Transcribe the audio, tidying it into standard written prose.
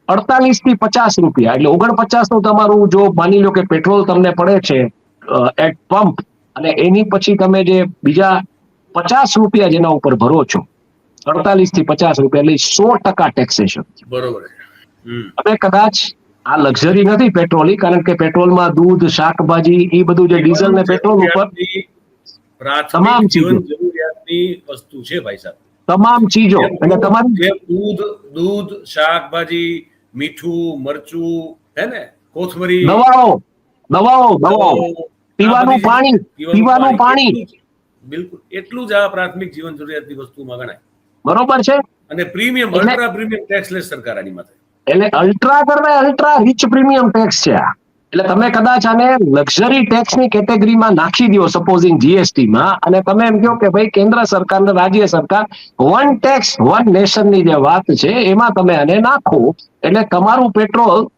48 થી 50 રૂપિયા, એટલે 49 નું તમારું, જો માની લો કે પેટ્રોલ તમને પડે છે એટ પંપ, અને એની પછી તમે જે બીજા 50 રૂપિયા જેના ઉપર ભરો છો, 48 થી 50 રૂપિયા, એટલે 100% ટેક્સેશન. બરોબર. હવે કદાચ આ લક્ઝરી નથી પેટ્રોલની, કારણ કે પેટ્રોલમાં દૂધ, શાકભાજી, એ બધું જે ડીઝલ ને પેટ્રોલ ઉપર પ્રાથમિક જીવન જરૂરિયાતની વસ્તુ છે ભાઈ સાહેબ, તમામ ચીજો, એટલે તમારી દૂધ, શાકભાજી, મીઠું, મરચું, હે ને, કોથમરી, દવાઓ, પીવાનું પાણી, બિલકુલ એટલું જ આ પ્રાથમિક જીવન જરૂરિયાતની વસ્તુમાં ગણાય. બરોબર છે. અને premium, ultra premium tax less સરકાર આની માટે, એટલે અલ્ટ્રા કરતા અલ્ટ્રા રીચ પ્રીમિયમ ટેક્સ છે આ. એટલે તમે કદાચ આને લક્ઝરી ટેક્સની કેટેગરીમાં નાખી દો, સપોઝિંગ જીએસટીમાં, અને તમે એમ કહો કે ભાઈ કેન્દ્ર સરકાર ને રાજ્ય સરકાર વન ટેક્સ વન નેશન ની જે વાત છે એમાં તમે આને નાખો, એટલે તમારું પેટ્રોલ